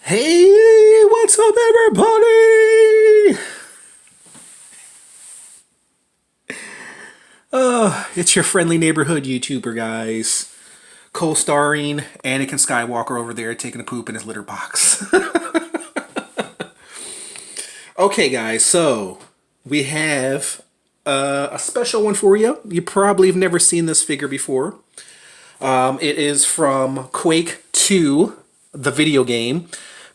Hey, what's up, everybody? It's your friendly neighborhood YouTuber, guys. Co-starring Anakin Skywalker over there taking a poop in his litter box. Okay, guys, so we have a special one for you. You probably have never seen this figure before. It is from Quake 2, the video game.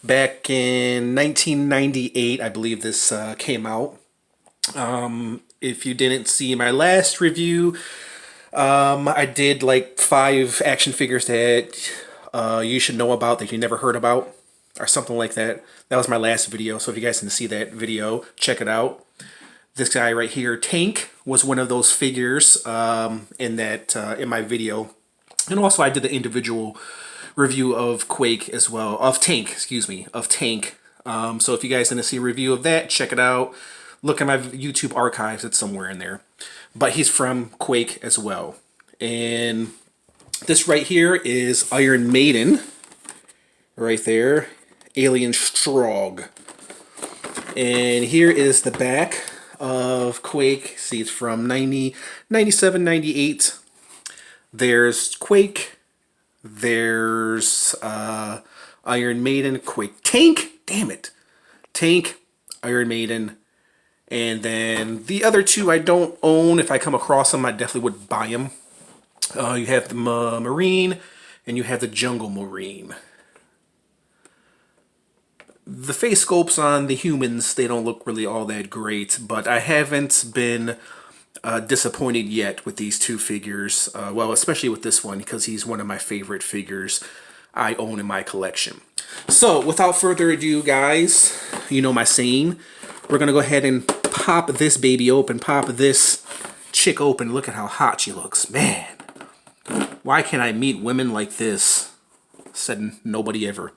Back in 1998, I believe this came out. If you didn't see my last review, I did like 5 action figures that you should know about that you never heard about, or something like that. That was my last video, so if you guys didn't see that video, check it out. This guy right here, Tank, was one of those figures in my video. And also I did the individual review of Quake as well, of Tank, excuse me, of Tank. So if you guys didn't see a review of that, check it out. Look at my YouTube archives, it's somewhere in there. But he's from Quake as well. And this right here is Iron Maiden, right there, Alien Strogg. And here is the back of Quake. See, it's from 97, 98. There's Quake. There's Iron Maiden, Quake, Tank. Damn it, Tank, Iron Maiden, and then the other two I don't own. If I come across them, I definitely would buy them. You have the Marine, and you have the Jungle Marine. The face sculpts on the humans, they don't look really all that great, but I haven't been disappointed yet with these two figures. Well, especially with this one, because he's one of my favorite figures I own in my collection. So, without further ado, guys, you know my saying. We're going to go ahead and pop this baby open, pop this chick open. Look at how hot she looks. Man, why can't I meet women like this? Said nobody ever.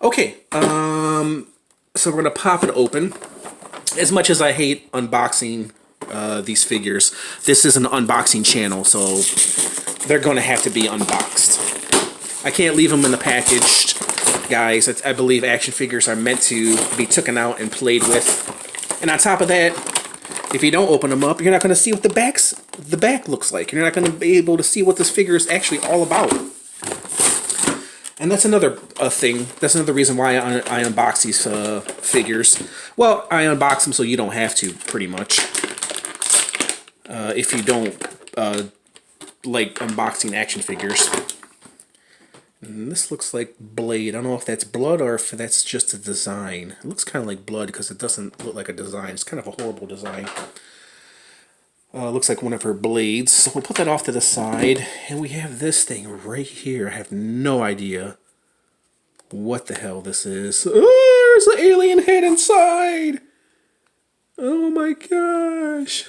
Okay, so we're going to pop it open. As much as I hate unboxing these figures, this is an unboxing channel, so they're going to have to be unboxed. I can't leave them in the package, guys. I believe action figures are meant to be taken out and played with. And on top of that, if you don't open them up, you're not going to see what the back looks like. You're not going to be able to see what this figure is actually all about. And that's another thing. That's another reason why I unbox these figures. Well, I unbox them so you don't have to, pretty much. If you don't like unboxing action figures. And this looks like Blade. I don't know if that's blood or if that's just a design. It looks kind of like blood because it doesn't look like a design. It's kind of a horrible design. Looks like one of her blades. So we'll put that off to the side. And we have this thing right here. I have no idea what the hell this is. Oh, there's an alien head inside. Oh my gosh.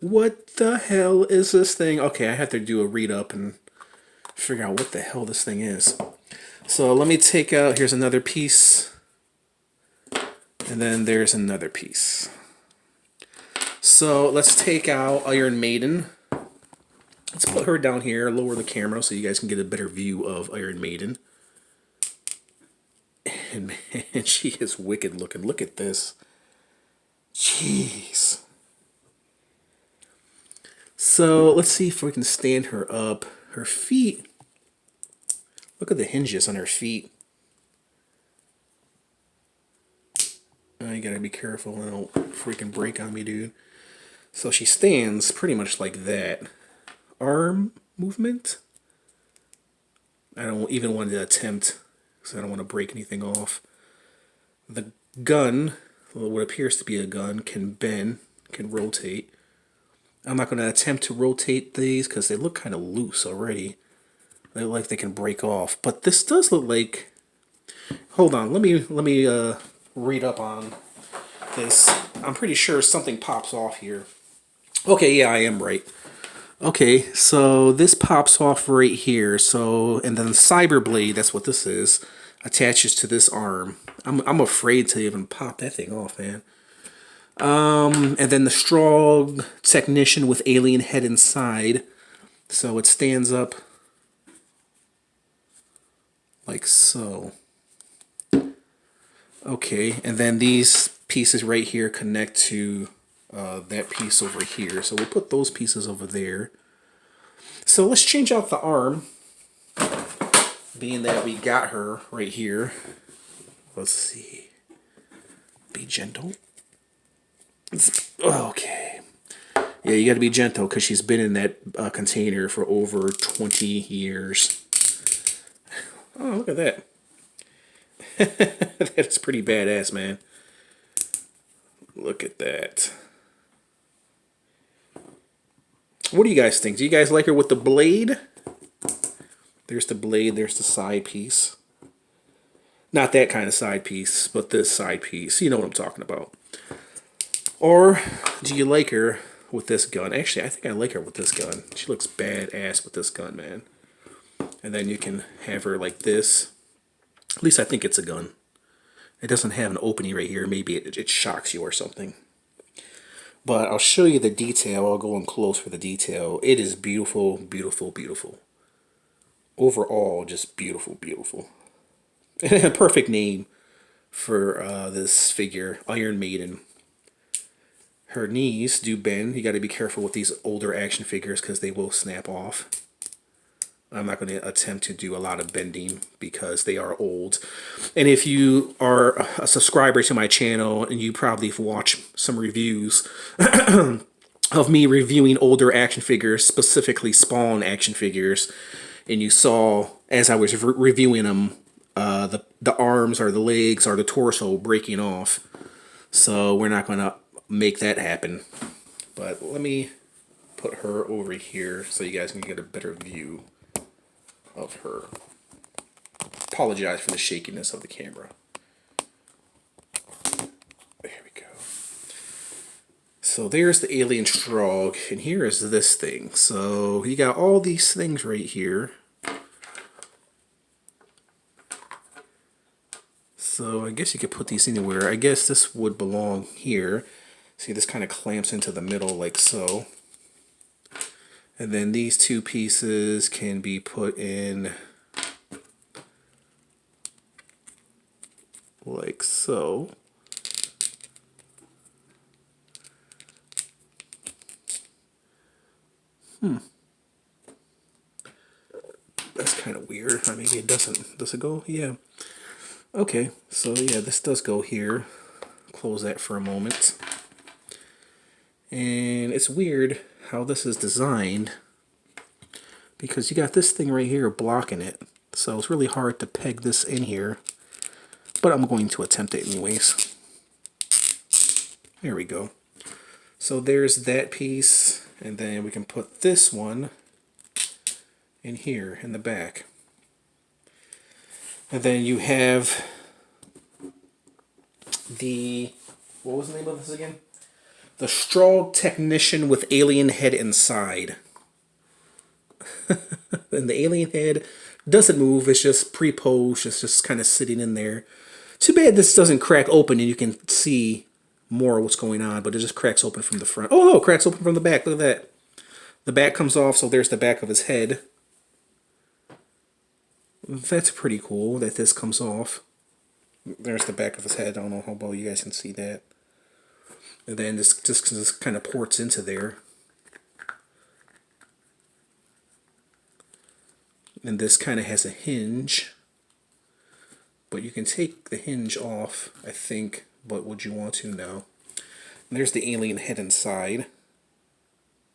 What the hell is this thing? Okay, I have to do a read up and figure out what the hell this thing is. So let me take out, here's another piece. And then there's another piece. So let's take out Iron Maiden. Let's put her down here, lower the camera so you guys can get a better view of Iron Maiden. And man, she is wicked looking. Look at this. Jeez. So let's see if we can stand her up. Her feet. Look at the hinges on her feet. Oh, you gotta be careful. I don't freaking break on me, dude. So she stands pretty much like that. Arm movement. I don't even want to attempt because I don't want to break anything off. The gun, what appears to be a gun, can bend, can rotate. I'm not going to attempt to rotate these because they look kind of loose already. They look like they can break off. But this does look like... Hold on, let me read up on this. I'm pretty sure something pops off here. Okay, yeah, I am right. Okay, so this pops off right here. So, and then the Cyberblade, that's what this is, attaches to this arm. I'm afraid to even pop that thing off, man. And then the Strogg Technician with alien head inside. So it stands up like so. Okay, and then these pieces right here connect to that piece over here. So we'll put those pieces over there. So let's change out the arm, being that we got her right here. Let's see. Be gentle. Okay. Yeah, you got to be gentle because she's been in that container for over 20 years. Oh, look at that. That's pretty badass, man. Look at that. What do you guys think? Do you guys like her with the blade? There's the blade, there's the side piece. Not that kind of side piece, but this side piece. You know what I'm talking about. Or do you like her with this gun? Actually, I think I like her with this gun. She looks badass with this gun, man. And then you can have her like this. At least I think it's a gun. It doesn't have an opening right here. Maybe it shocks you or something. But I'll show you the detail. I'll go in close for the detail. It is beautiful, beautiful, beautiful. Overall, just beautiful, beautiful. A perfect name for this figure, Iron Maiden. Her knees do bend. You got to be careful with these older action figures because they will snap off. I'm not going to attempt to do a lot of bending because they are old. And if you are a subscriber to my channel and you probably have watched some reviews of me reviewing older action figures, specifically Spawn action figures, and you saw as I was reviewing them, the arms or the legs or the torso breaking off. So we're not going to make that happen. But let me put her over here so you guys can get a better view of her. Apologize for the shakiness of the camera. There we go. So there's the alien Strogg, and here is this thing. So you got all these things right here. So I guess you could put these anywhere. I guess this would belong here. See, this kind of clamps into the middle like so. And then these two pieces can be put in like so. That's kind of weird. Maybe it doesn't. Does it go? Yeah. Okay, so yeah, this does go here. Close that for a moment. And it's weird how this is designed because you got this thing right here blocking it. So it's really hard to peg this in here. But I'm going to attempt it anyways. There we go. So there's that piece. And then we can put this one in here in the back. And then you have the, what was the name of this again? The Strogg Technician with alien head inside. And the alien head doesn't move, it's just pre-posed, it's just kind of sitting in there. Too bad this doesn't crack open and you can see more of what's going on, but it just cracks open from the front. Oh no, it cracks open from the back, look at that. The back comes off, so there's the back of his head. That's pretty cool that this comes off. There's the back of his head. I don't know how well you guys can see that. And then this just kind of ports into there. And this kind of has a hinge. But you can take the hinge off, I think. But would you want to? No. And there's the alien head inside.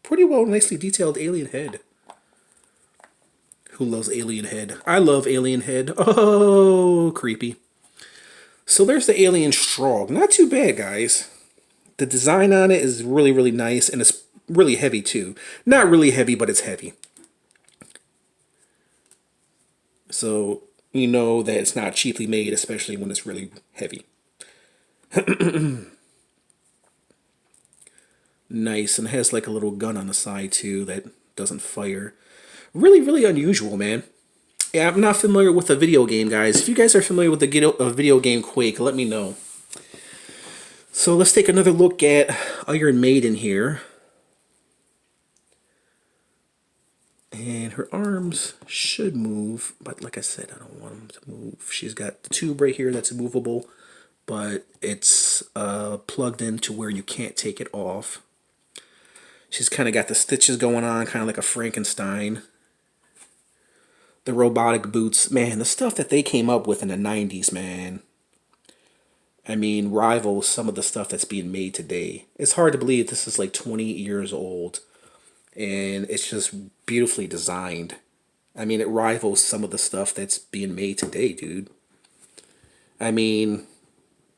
Pretty well, nicely detailed alien head. Who loves alien head? I love alien head. Oh, creepy. So there's the alien Strogg. Not too bad, guys. The design on it is really, really nice, and it's really heavy too. Not really heavy, but it's heavy. So you know that it's not cheaply made, especially when it's really heavy. Nice, and it has like a little gun on the side too that doesn't fire. Really, really unusual, man. Yeah, I'm not familiar with the video game, guys. If you guys are familiar with the video game Quake, let me know. So let's take another look at Iron Maiden here. And her arms should move, but like I said, I don't want them to move. She's got the tube right here that's movable. but it's plugged into where you can't take it off. She's kind of got the stitches going on, kind of like a Frankenstein. The robotic boots, man, the stuff that they came up with in the 90s, man. I mean, rivals some of the stuff that's being made today. It's hard to believe this is like 20 years old, and it's just beautifully designed. I mean, it rivals some of the stuff that's being made today, dude. I mean,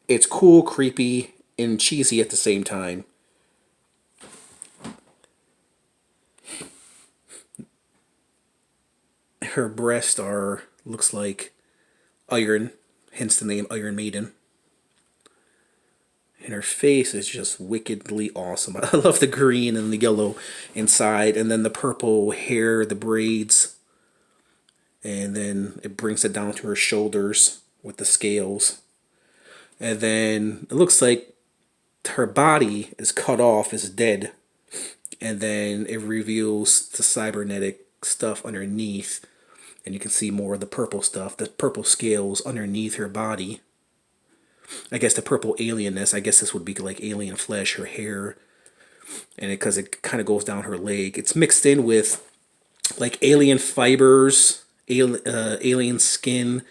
it's cool, creepy, and cheesy at the same time. Her breasts are, looks like iron, hence the name Iron Maiden. And her face is just wickedly awesome. I love the green and the yellow inside, and then the purple hair, the braids. And then it brings it down to her shoulders with the scales. And then it looks like her body is cut off, is dead. And then it reveals the cybernetic stuff underneath. And you can see more of the purple stuff, the purple scales underneath her body. I guess the purple alienness, I guess this would be like alien flesh, her hair. And because it kind of goes down her leg. It's mixed in with like alien fibers, alien skin,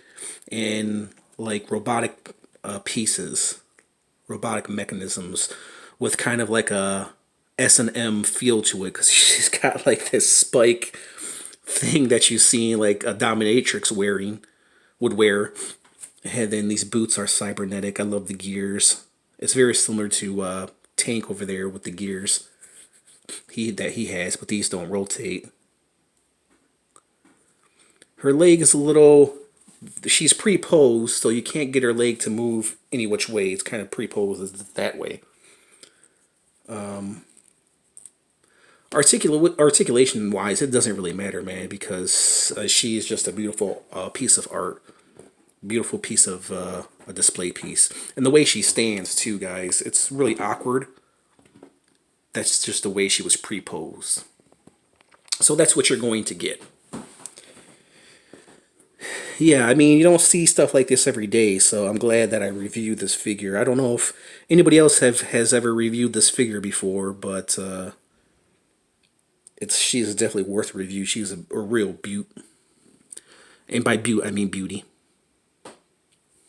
and like robotic pieces, robotic mechanisms with kind of like a S&M feel to it, because she's got like this spike thing that you see like a dominatrix would wear. And then these boots are cybernetic. I love the gears. It's very similar to Tank over there with the gears that he has, but these don't rotate. Her leg is a little, she's pre-posed, so you can't get her leg to move any which way. It's kind of pre-posed that way. Articulation wise, it doesn't really matter, man, because she is just a beautiful piece of art. Beautiful piece of a display piece. And the way she stands too, guys, it's really awkward. That's just the way she was pre-posed. So that's what you're going to get. Yeah, I mean, you don't see stuff like this every day, so I'm glad that I reviewed this figure. I don't know if anybody else has ever reviewed this figure before, but she's definitely worth a review. She's a real beaut. And by beaut, I mean beauty.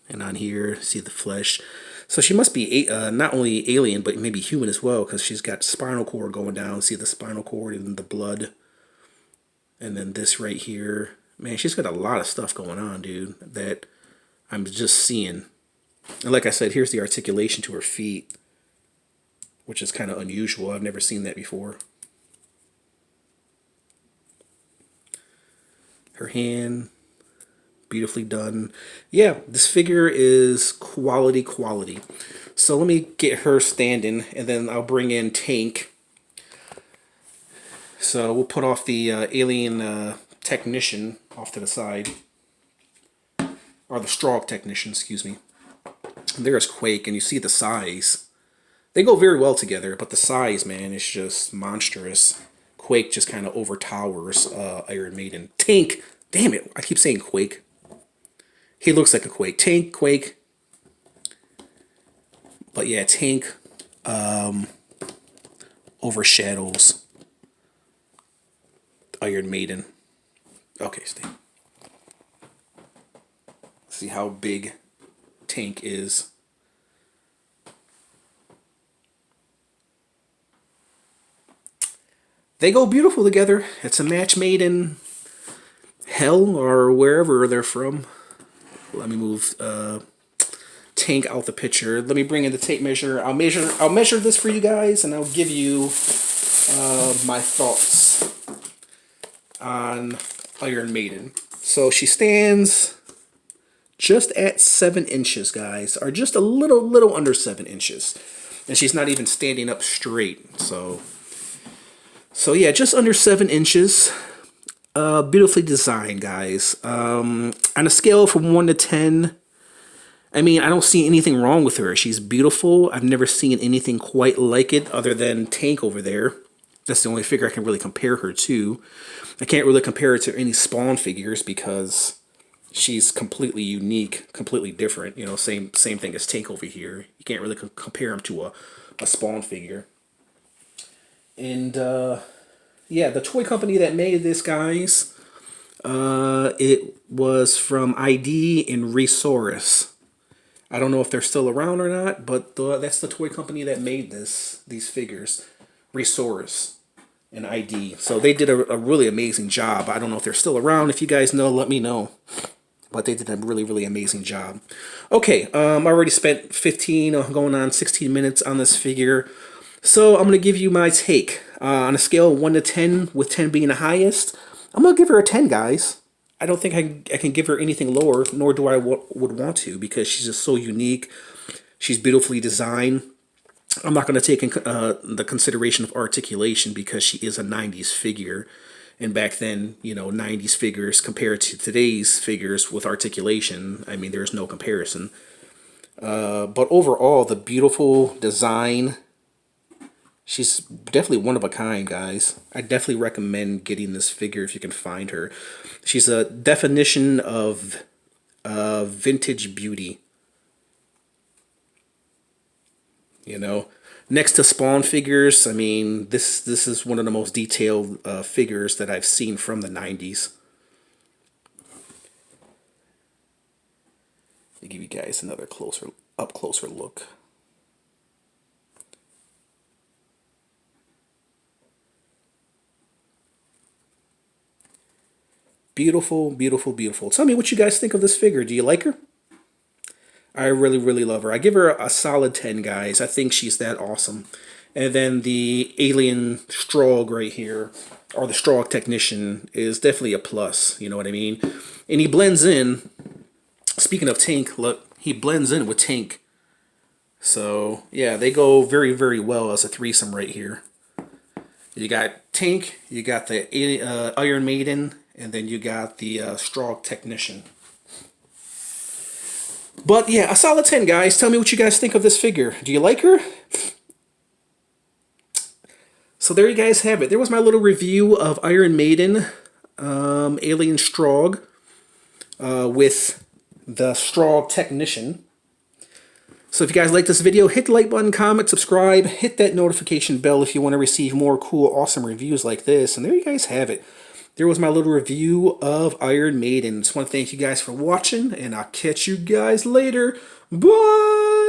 And on here, see the flesh. So she must be not only alien, but maybe human as well, because she's got spinal cord going down. See the spinal cord and the blood. And then this right here. Man, she's got a lot of stuff going on, dude, that I'm just seeing. And like I said, here's the articulation to her feet, which is kind of unusual. I've never seen that before. Her hand, beautifully done. Yeah, this figure is quality. So let me get her standing, and then I'll bring in Tank. So we'll put off the alien technician off to the side, or the Strogg technician, excuse me. There's Quake, and you see the size. They go very well together, but the size, man, is just monstrous. Quake just kind of overtowers Iron Maiden. Tank, damn it, I keep saying Quake. He looks like a Quake. Tank, Quake. But yeah, Tank overshadows Iron Maiden. Okay, stay. See how big Tank is. They go beautiful together. It's a match made in hell or wherever they're from. Let me move Tank out the picture. Let me bring in the tape measure. I'll measure this for you guys, and I'll give you my thoughts on Iron Maiden. So she stands just at 7 inches, guys, or just a little under 7 inches, and she's not even standing up straight. So yeah, just under 7 inches. Beautifully designed, guys. On a scale from 1 to 10, I mean, I don't see anything wrong with her. She's beautiful. I've never seen anything quite like it other than Tank over there. That's the only figure I can really compare her to. I can't really compare her to any Spawn figures because she's completely unique, completely different. You know, same thing as Tank over here. You can't really compare him to a Spawn figure. And yeah, the toy company that made this, guys, it was from ID and Resource. I don't know if they're still around or not, but that's the toy company that made these figures, Resource and ID. So they did a really amazing job. I don't know if they're still around. If you guys know, let me know. But they did a really, really amazing job. Okay, I already spent 15, going on 16 minutes on this figure. So I'm going to give you my take. On a scale of 1 to 10, with 10 being the highest, I'm going to give her a 10, guys. I don't think I can give her anything lower, nor do I would want to, because she's just so unique. She's beautifully designed. I'm not going to take in the consideration of articulation because she is a 90s figure. And back then, you know, 90s figures compared to today's figures with articulation, I mean, there's no comparison. But overall, the beautiful design, she's definitely one of a kind, guys. I definitely recommend getting this figure if you can find her. She's a definition of vintage beauty. You know, next to Spawn figures, I mean, this is one of the most detailed figures that I've seen from the 90s. Let me give you guys another closer look. Beautiful, beautiful, beautiful. Tell me what you guys think of this figure. Do you like her? I really, really love her. I give her a solid 10, guys. I think she's that awesome. And then the alien Strogg right here, or the Strogg technician, is definitely a plus. You know what I mean? And he blends in. Speaking of Tank, look, he blends in with Tank. So, yeah, they go very, very well as a threesome right here. You got Tank, you got the Iron Maiden, and then you got the Strogg technician. But yeah, a solid 10, guys. Tell me what you guys think of this figure. Do you like her? So there you guys have it. There was my little review of Iron Maiden, Alien Strogg, with the Strogg technician. So if you guys like this video, hit the like button, comment, subscribe, hit that notification bell if you want to receive more cool, awesome reviews like this. And there you guys have it. There was my little review of Iron Maiden. Just want to thank you guys for watching, and I'll catch you guys later. Bye!